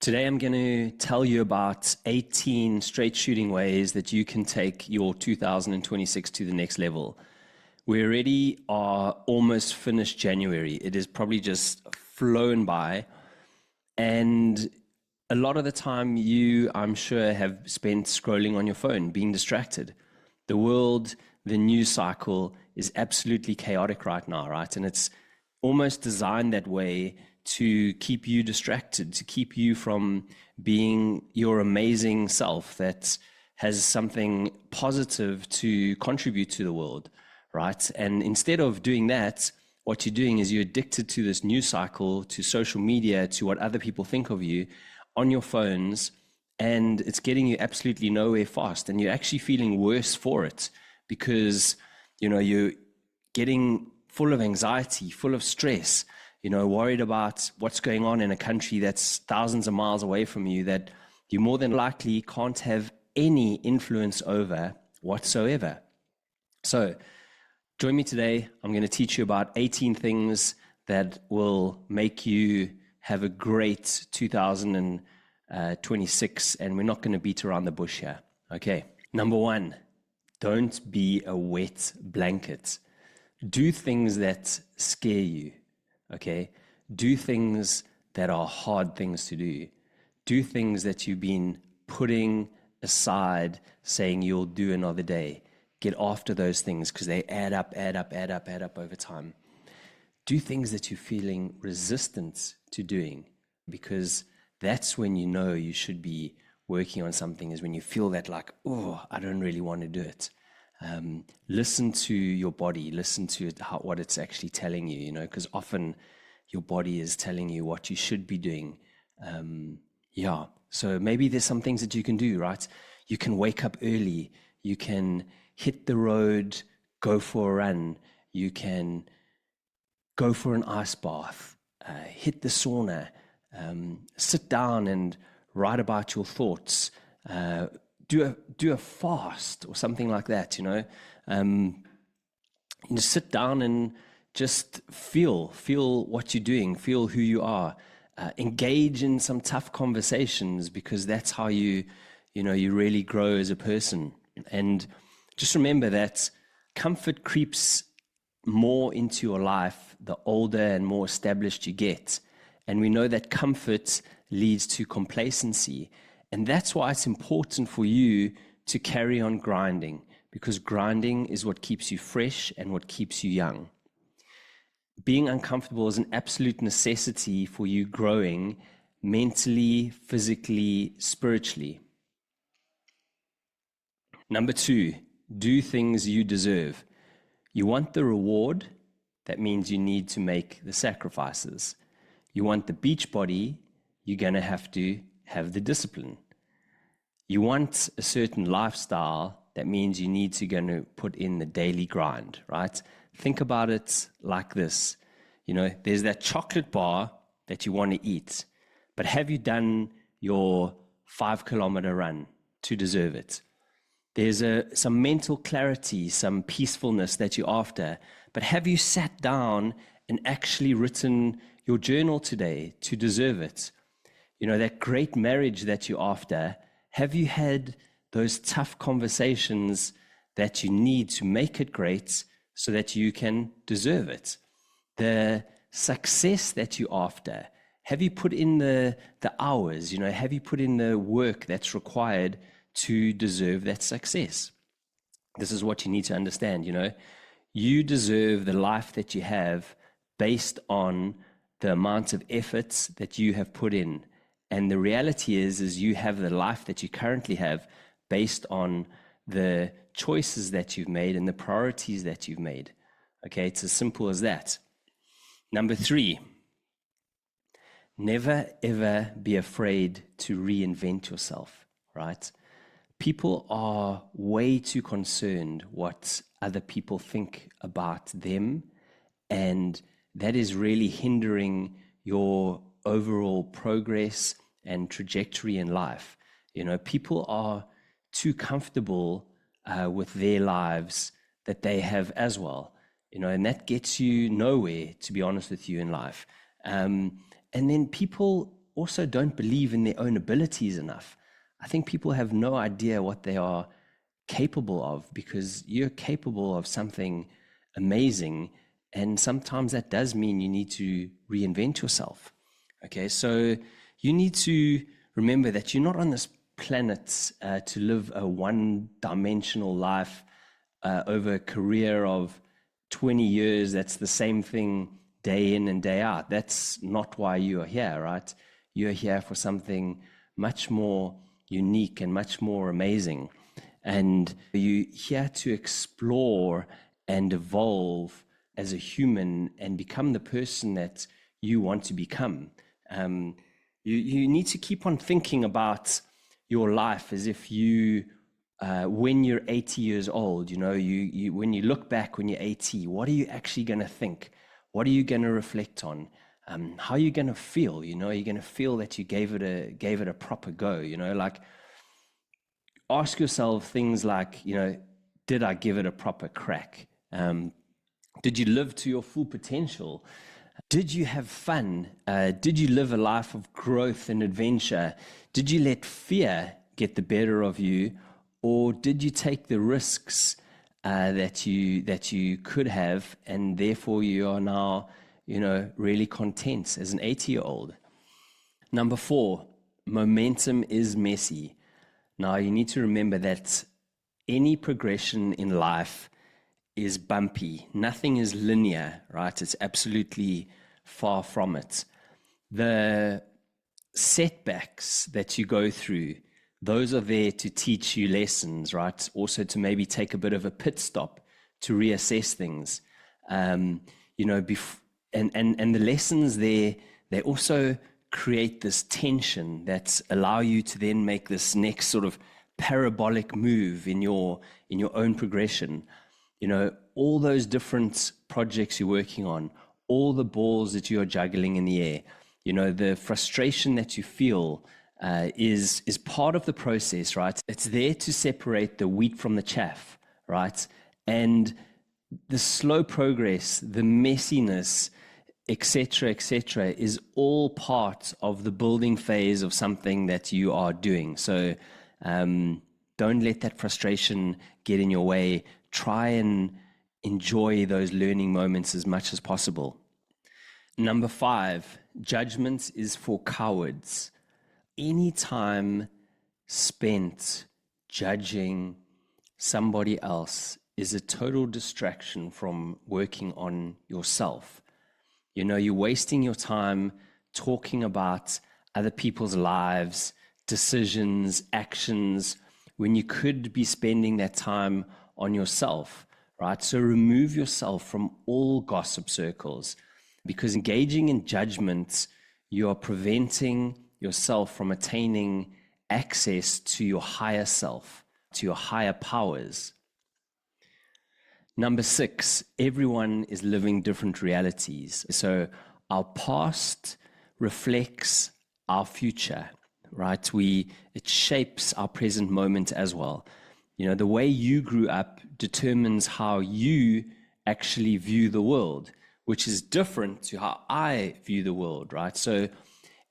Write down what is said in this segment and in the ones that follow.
Today, I'm going to tell you about 18 straight shooting ways that you can take your 2026 to the next level. We already are almost finished January. It has probably just flown by. And a lot of the time you, I'm sure, have spent scrolling on your phone, being distracted. The world, the news cycle is absolutely chaotic right now, right? And it's almost designed that way to keep you distracted, to keep you from being your amazing self that has something positive to contribute to the world, right? And instead of doing that, what you're doing is you're addicted to this news cycle, to social media, to what other people think of you on your phones, and it's getting you absolutely nowhere fast. And you're actually feeling worse for it because, you're getting full of anxiety, full of stress, worried about what's going on in a country that's thousands of miles away from you that you more than likely can't have any influence over whatsoever. So join me today. I'm going to teach you about 18 things that will make you have a great 2026, and we're not going to beat around the bush here. Okay. Number one, don't be a wet blanket. Do things that scare you. Okay, do things that are hard things to do. Do things that you've been putting aside, saying you'll do another day. Get after those things because they add up over time. Do things that you're feeling resistant to doing, because that's when you know you should be working on something, is when you feel that like, oh, I don't really want to do it. Listen to your body, listen to what it's actually telling you, because often your body is telling you what you should be doing. So maybe there's some things that you can do, right? You can wake up early, you can hit the road, go for a run, you can go for an ice bath, hit the sauna, sit down and write about your thoughts, do a fast or something like that, just sit down and just feel what you're doing, feel who you are, engage in some tough conversations, because that's how you really grow as a person. And just remember that comfort creeps more into your life the older and more established you get. And we know that comfort leads to complacency. And that's why it's important for you to carry on grinding, because grinding is what keeps you fresh and what keeps you young. Being uncomfortable is an absolute necessity for you growing mentally, physically, spiritually. Number two, do things you deserve. You want the reward, that means you need to make the sacrifices. You want the beach body, you're going to have the discipline. You want a certain lifestyle, that means you need to put in the daily grind, right? Think about it like this. There's that chocolate bar that you want to eat, but have you done your 5-kilometer run to deserve it? There's some mental clarity, some peacefulness that you're after, but have you sat down and actually written your journal today to deserve it? That great marriage that you're after, have you had those tough conversations that you need to make it great so that you can deserve it? The success that you're after, have you put in the hours? Have you put in the work that's required to deserve that success? This is what you need to understand. You deserve the life that you have based on the amount of efforts that you have put in. And the reality is you have the life that you currently have based on the choices that you've made and the priorities that you've made. Okay, it's as simple as that. Number three, never ever be afraid to reinvent yourself, right? People are way too concerned what other people think about them, and that is really hindering your overall progress and trajectory in life. People are too comfortable with their lives that they have as well, and that gets you nowhere, to be honest with you, in life. And then people also don't believe in their own abilities enough. I think people have no idea what they are capable of, because you're capable of something amazing. And sometimes that does mean you need to reinvent yourself. Okay, so you need to remember that you're not on this planet to live a one-dimensional life over a career of 20 years. That's the same thing day in and day out. That's not why you are here, right? You're here for something much more unique and much more amazing. And you're here to explore and evolve as a human and become the person that you want to become. You need to keep on thinking about your life as if you, when you're 80 years old, when you look back when you're 80, what are you actually going to think? What are you going to reflect on? How are you going to feel? You're going to feel that you gave it a proper go. Like, ask yourself things like, did I give it a proper crack? Did you live to your full potential? Did you have fun? Did you live a life of growth and adventure? Did you let fear get the better of you, or did you take the risks that you could have, and therefore you are now, really content as an 80-year-old? Number 4, momentum is messy. Now, you need to remember that any progression in life is bumpy. Nothing is linear, right? It's absolutely far from it. The setbacks that you go through, those are there to teach you lessons, right? Also to maybe take a bit of a pit stop to reassess things. And the lessons there, they also create this tension that allow you to then make this next sort of parabolic move in your own progression. All those different projects you're working on, all the balls that you're juggling in the air, the frustration that you feel is part of the process, right? It's there to separate the wheat from the chaff, right? And the slow progress, the messiness, etc., is all part of the building phase of something that you are doing. So don't let that frustration get in your way. Try and enjoy those learning moments as much as possible. Number 5, judgment is for cowards. Any time spent judging somebody else is a total distraction from working on yourself. You're wasting your time talking about other people's lives, decisions, actions, when you could be spending that time on yourself, right? So remove yourself from all gossip circles, because engaging in judgment, you are preventing yourself from attaining access to your higher self, to your higher powers. Number 6, everyone is living different realities. So our past reflects our future, right? It shapes our present moment as well. The way you grew up determines how you actually view the world, which is different to how I view the world, right? So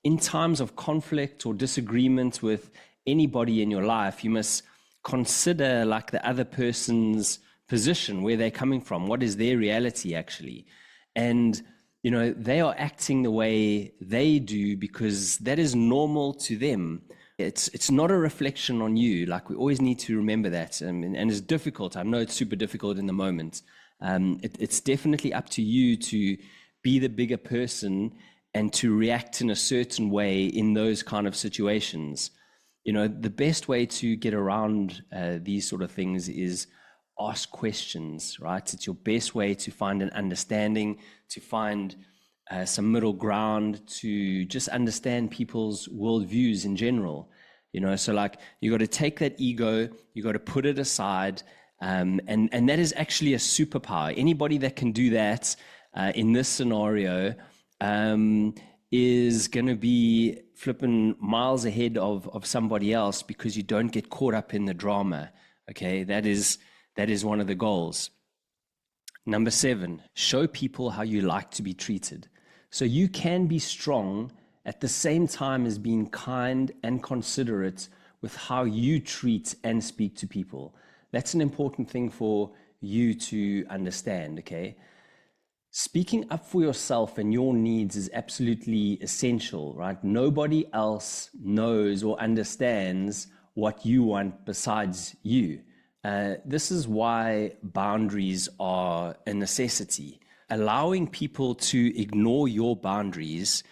in times of conflict or disagreement with anybody in your life, you must consider like the other person's position, where they're coming from, what is their reality actually. And they are acting the way they do because that is normal to them. It's not a reflection on you. Like, we always need to remember that. And it's difficult. I know it's super difficult in the moment. It's definitely up to you to be the bigger person and to react in a certain way in those kind of situations. The best way to get around these sort of things is ask questions, right? It's your best way to find an understanding, to find some middle ground, to just understand people's worldviews in general. So like, you got to take that ego, you got to put it aside, and that is actually a superpower. Anybody that can do that in this scenario is going to be flipping miles ahead of somebody else, because you don't get caught up in the drama. Okay, that is one of the goals. Number 7, show people how you like to be treated. So you can be strong at the same time as being kind and considerate with how you treat and speak to people. That's an important thing for you to understand, okay? Speaking up for yourself and your needs is absolutely essential, right? Nobody else knows or understands what you want besides you. This is why boundaries are a necessity. Allowing people to ignore your boundaries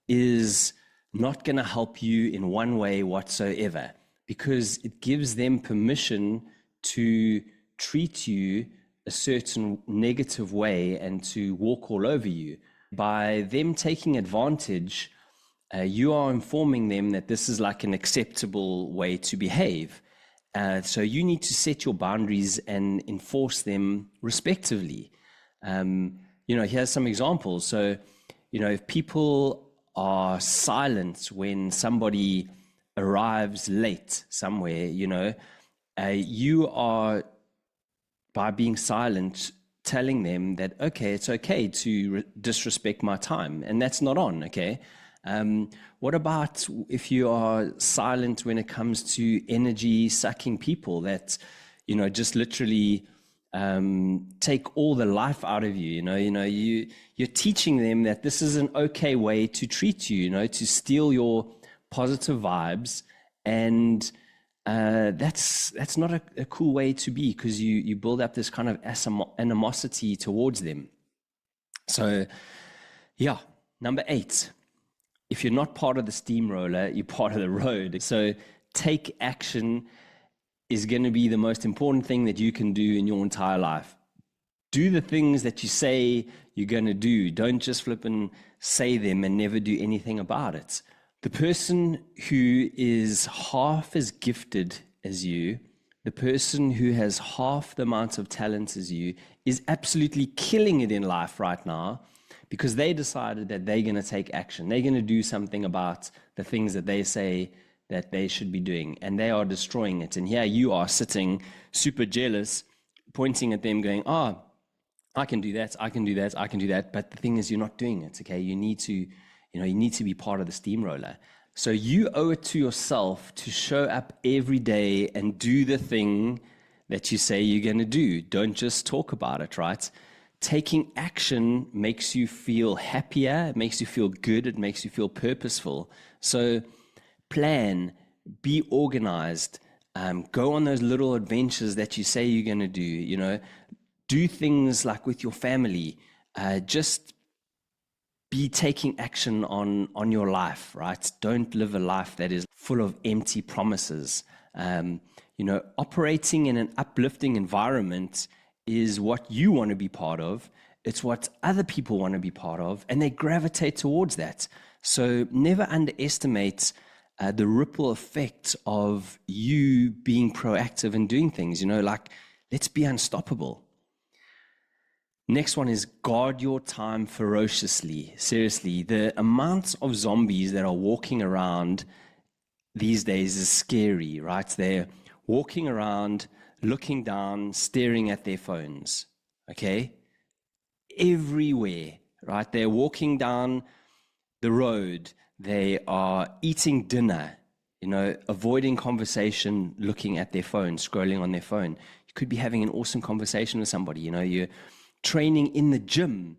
is not going to help you in one way whatsoever, because it gives them permission to treat you a certain negative way and to walk all over you. By them taking advantage, you are informing them that this is like an acceptable way to behave. So you need to set your boundaries and enforce them respectively. Here's some examples. So, if people are silent when somebody arrives late somewhere, you are, by being silent, telling them that, okay, it's okay to disrespect my time, and that's not on, okay? What about if you are silent when it comes to energy sucking people that, just literally take all the life out of you? You're teaching them that this is an okay way to treat you, to steal your positive vibes, and that's not a cool way to be, because you build up this kind of animosity towards them. So, yeah, number 8. If you're not part of the steamroller, you're part of the road. So take action is going to be the most important thing that you can do in your entire life. Do the things that you say you're going to do. Don't just flip and say them and never do anything about it. The person who is half as gifted as you, the person who has half the amount of talent as you, is absolutely killing it in life right now, because they decided that they're going to take action. They're going to do something about the things that they say that they should be doing, and they are destroying it. And here you are sitting super jealous, pointing at them going, I can do that, I can do that, I can do that. But the thing is, you're not doing it, okay? You need to be part of the steamroller. So you owe it to yourself to show up every day and do the thing that you say you're going to do. Don't just talk about it, right? Taking action makes you feel happier, it makes you feel good, it makes you feel purposeful. So plan, be organized, go on those little adventures that you say you're going to do, do things like with your family, just be taking action on your life, right? Don't live a life that is full of empty promises. Operating in an uplifting environment is what you want to be part of. It's what other people want to be part of, and they gravitate towards that. So never underestimate the ripple effect of you being proactive and doing things, let's be unstoppable. Next one is guard your time ferociously. Seriously, the amount of zombies that are walking around these days is scary, right? They're walking around, looking down, staring at their phones, okay? Everywhere, right? They're walking down the road. They are eating dinner, avoiding conversation, looking at their phone, scrolling on their phone. You could be having an awesome conversation with somebody, you're training in the gym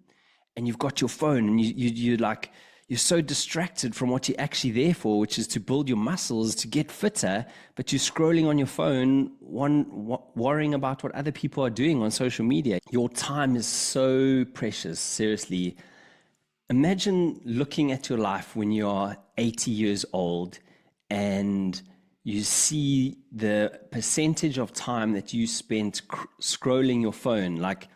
and you've got your phone and you're so distracted from what you're actually there for, which is to build your muscles, to get fitter, but you're scrolling on your phone, worrying about what other people are doing on social media. Your time is so precious, seriously. Imagine looking at your life when you are 80 years old and you see the percentage of time that you spent scrolling your phone, like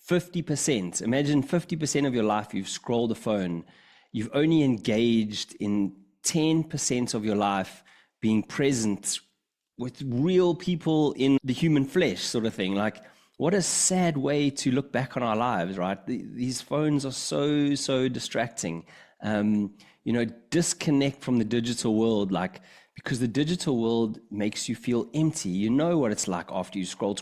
50%. Imagine 50% of your life you've scrolled the phone. You've only engaged in 10% of your life being present with real people in the human flesh, sort of thing. Like, what a sad way to look back on our lives, right? These phones are so distracting. Disconnect from the digital world, because the digital world makes you feel empty. You know what it's like after you scroll.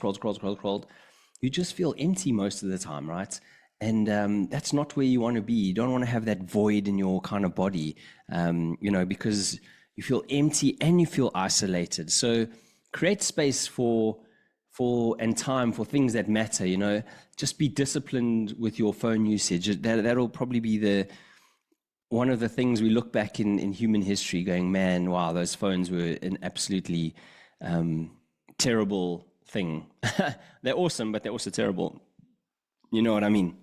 You just feel empty most of the time, right? And that's not where you want to be. You don't want to have that void in your kind of body, because you feel empty and you feel isolated. So create space for and time for things that matter. Just be disciplined with your phone usage. That'll probably be one of the things we look back in human history going, man, wow, those phones were an absolutely terrible thing. They're awesome, but they're also terrible. You know what I mean?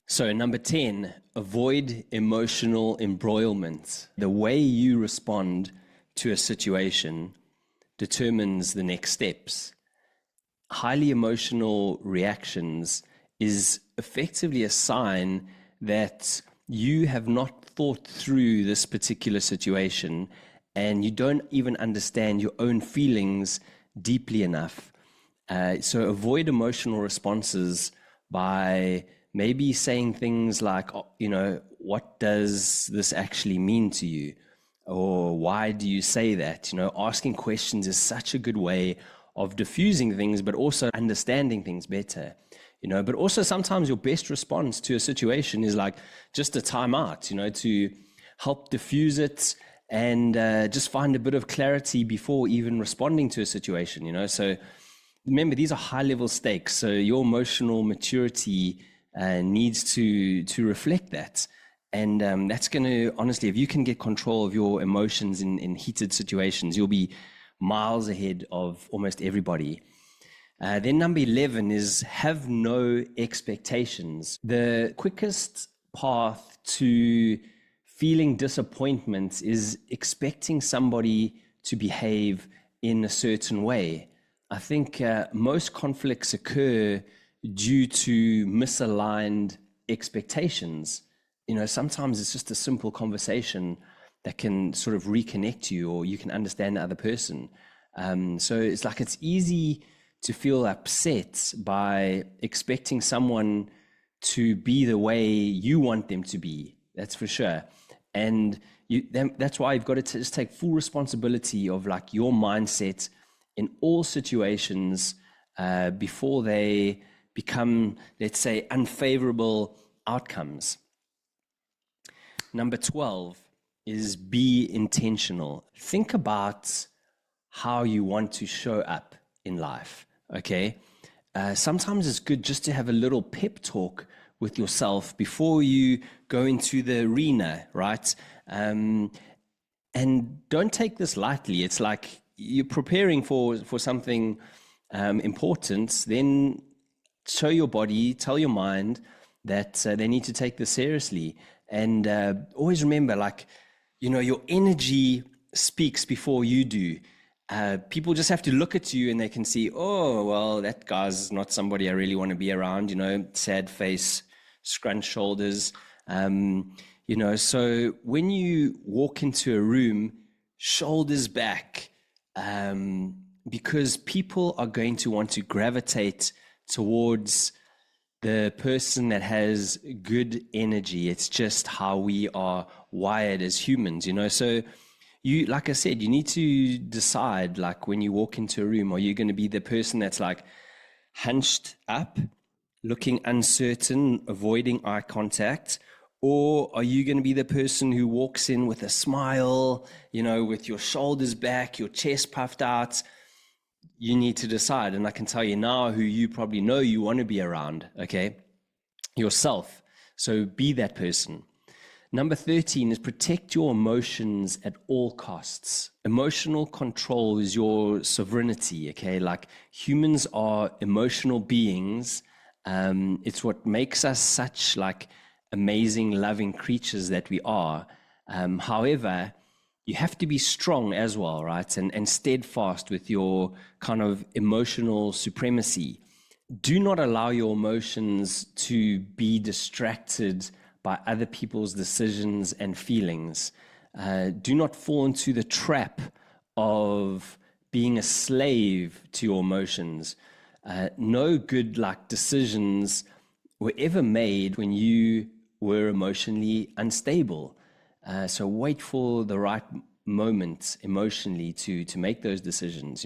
So number 10, avoid emotional embroilment. The way you respond to a situation determines the next steps. Highly emotional reactions is effectively a sign that you have not thought through this particular situation and you don't even understand your own feelings deeply enough. So avoid emotional responses by maybe saying things like, what does this actually mean to you? Or why do you say that? Asking questions is such a good way of diffusing things, but also understanding things better. But also sometimes your best response to a situation is like just a timeout, to help diffuse it and just find a bit of clarity before even responding to a situation, So remember, these are high-level stakes. So your emotional maturity needs to reflect that. And that's going to, honestly, if you can get control of your emotions in heated situations, you'll be miles ahead of almost everybody. Then number 11 is have no expectations. The quickest path to feeling disappointment is expecting somebody to behave in a certain way. I think most conflicts occur due to misaligned expectations. Sometimes it's just a simple conversation that can sort of reconnect you, or you can understand the other person. So it's easy to feel upset by expecting someone to be the way you want them to be. That's for sure. And that's why you've got to just take full responsibility of your mindset in all situations before they become, let's say, unfavorable outcomes. Number 12 is be intentional. Think about how you want to show up in life, okay? Sometimes it's good just to have a little pep talk with yourself before you go into the arena, right? And don't take this lightly. It's like you're preparing for something important, then show your body, tell your mind that they need to take this seriously. And always remember, your energy speaks before you do. People just have to look at you and they can see, oh, well, that guy's not somebody I really want to be around, sad face, scrunched shoulders. So when you walk into a room, shoulders back, because people are going to want to gravitate towards the person that has good energy. It's just how we are wired as humans, So you, like I said, you need to decide, when you walk into a room, are you going to be the person that's hunched up, looking uncertain, avoiding eye contact? Or are you going to be the person who walks in with a smile, with your shoulders back, your chest puffed out? You need to decide. And I can tell you now who you probably know you want to be around, okay? Yourself. So be that person. Number 13 is protect your emotions at all costs. Emotional control is your sovereignty, okay? Humans are emotional beings. It's what makes us such amazing, loving creatures that we are. However, you have to be strong as well, right? And steadfast with your kind of emotional supremacy. Do not allow your emotions to be distracted by other people's decisions and feelings. Do not fall into the trap of being a slave to your emotions. No good decisions were ever made when you were emotionally unstable. So wait for the right moment emotionally to make those decisions.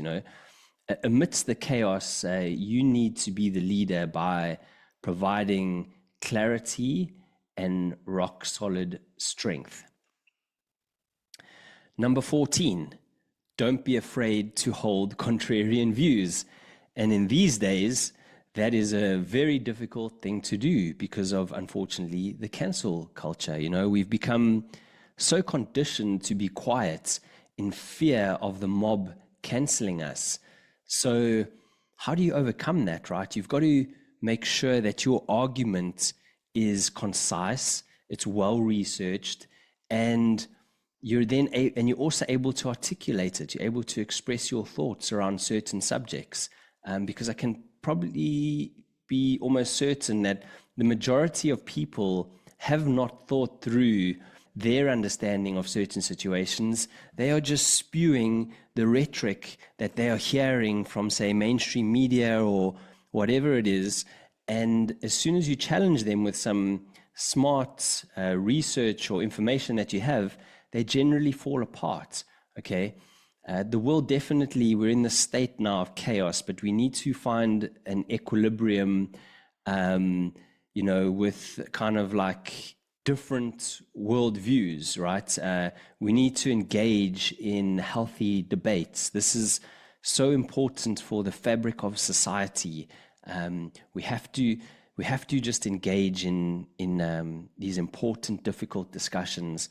Amidst the chaos, you need to be the leader by providing clarity, and rock solid strength. Number 14, don't be afraid to hold contrarian views. And in these days, that is a very difficult thing to do because of, unfortunately, the cancel culture. You know, we've become so conditioned to be quiet in fear of the mob canceling us. So how do you overcome that, right? You've got to make sure that your argument is concise, it's well researched, and you're also able to articulate it. You're able to express your thoughts around certain subjects, because I can probably be almost certain that the majority of people have not thought through their understanding of certain situations. They are just spewing the rhetoric that they are hearing from, say, mainstream media or whatever it is. And as soon as you challenge them with some smart research or information that you have, they generally fall apart, okay? The world definitely, we're in the state now of chaos, but we need to find an equilibrium, with kind of like different worldviews, right? We need to engage in healthy debates. This is so important for the fabric of society. We have to just engage in these important, difficult discussions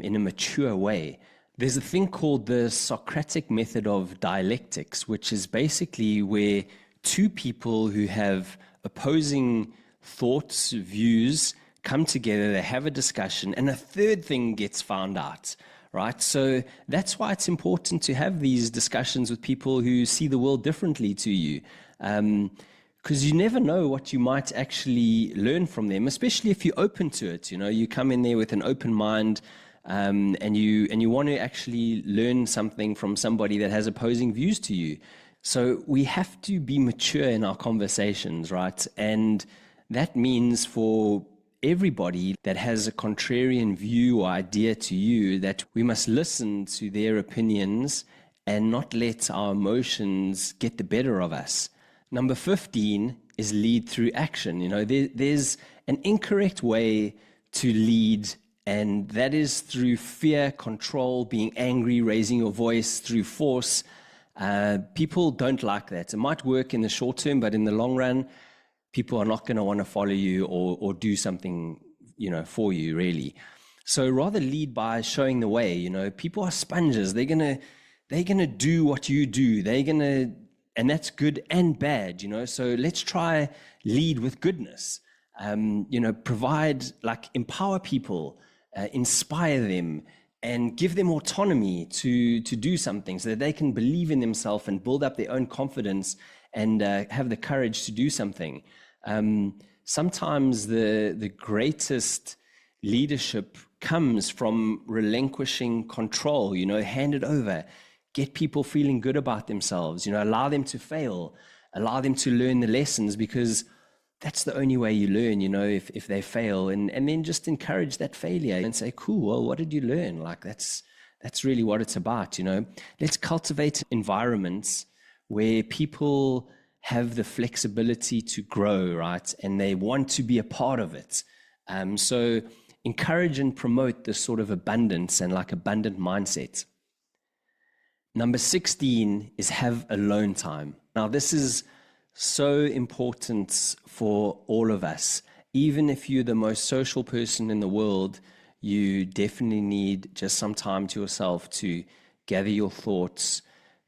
in a mature way. There's a thing called the Socratic method of dialectics, which is basically where two people who have opposing thoughts, views, come together, they have a discussion, and a third thing gets found out, right? So that's why it's important to have these discussions with people who see the world differently to you, because you never know what you might actually learn from them, especially if you're open to it. You know, you come in there with an open mind, and you want to actually learn something from somebody that has opposing views to you. So we have to be mature in our conversations, right? And that means for everybody that has a contrarian view or idea to you, that we must listen to their opinions and not let our emotions get the better of us. Number 15 is lead through action. You know, there's an incorrect way to lead, and that is through fear, control, being angry, raising your voice, through force. People don't like that. It might work in the short term, but in the long run, people are not going to want to follow you or do something, for you, really. So rather lead by showing the way. You know, people are sponges. They're gonna do what you do. And that's good and bad. So let's try lead with goodness. Provide, empower people, inspire them, and give them autonomy to do something so that they can believe in themselves and build up their own confidence and have the courage to do something. Sometimes the greatest leadership comes from relinquishing control, hand it over, get people feeling good about themselves, allow them to fail, allow them to learn the lessons, because that's the only way you learn, if they fail, and then just encourage that failure and say, cool, well, what did you learn? That's really what it's about, Let's cultivate environments where people have the flexibility to grow, right? And they want to be a part of it. So encourage and promote this sort of abundance and abundant mindset. Number 16 is have alone time. Now, this is so important for all of us. Even if you're the most social person in the world, you definitely need just some time to yourself to gather your thoughts,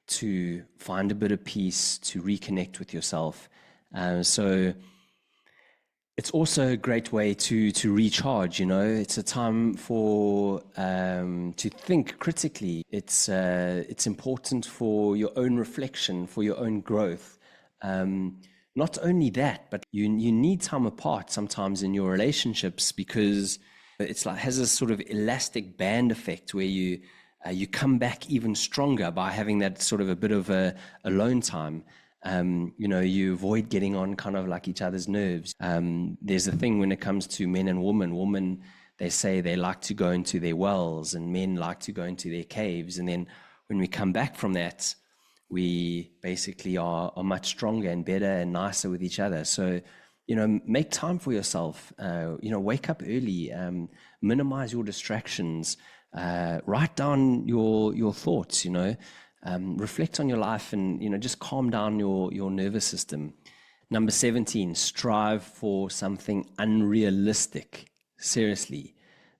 to find a bit of peace, to reconnect with yourself. So it's also a great way to recharge. It's a time for to think critically. It's important for your own reflection, for your own growth. Not only that, but you need time apart sometimes in your relationships, because it's has a sort of elastic band effect where you come back even stronger by having that sort of a bit of a alone time. You avoid getting on kind of each other's nerves. There's a thing when it comes to men and women. Women, they say they like to go into their wells, and men like to go into their caves. And then when we come back from that, we basically are much stronger and better and nicer with each other. So Make time for yourself. Wake up early. Minimize your distractions. Write down your thoughts. Reflect on your life, and just calm down your nervous system. Number 17, strive for something unrealistic. Seriously,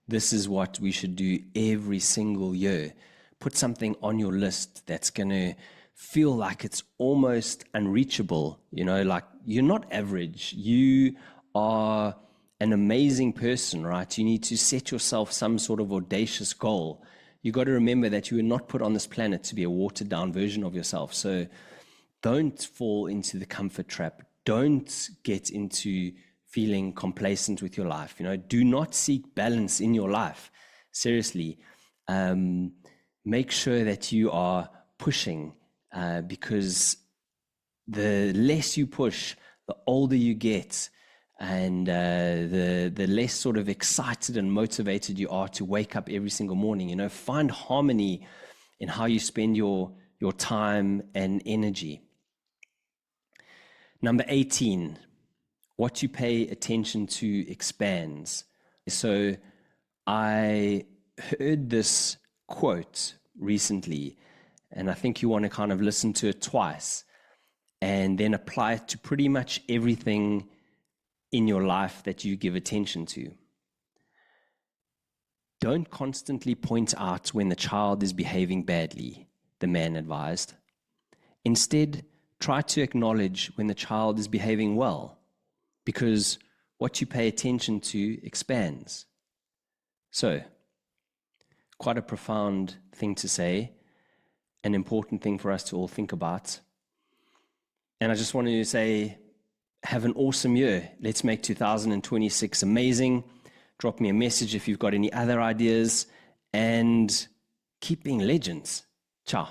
this is what we should do every single year. Put something on your list that's going to feel like it's almost unreachable. Like you're not average. You are an amazing person, right? You need to set yourself some sort of audacious goal. You got to remember that you were not put on this planet to be a watered down version of yourself. So don't fall into the comfort trap. Don't get into feeling complacent with your life. Do not seek balance in your life. Seriously, make sure that you are pushing, because the less you push, the older you get, and the less sort of excited and motivated you are to wake up every single morning. Find harmony in how you spend your time and energy. Number 18, what you pay attention to expands. So I heard this quote recently, and I think you want to kind of listen to it twice and then apply it to pretty much everything in your life that you give attention to. Don't constantly point out when the child is behaving badly, the man advised. Instead, try to acknowledge when the child is behaving well, because what you pay attention to expands. So, quite a profound thing to say, an important thing for us to all think about. And I just wanted to say, have an awesome year. Let's make 2026 amazing. Drop me a message if you've got any other ideas, and keep being legends. Ciao.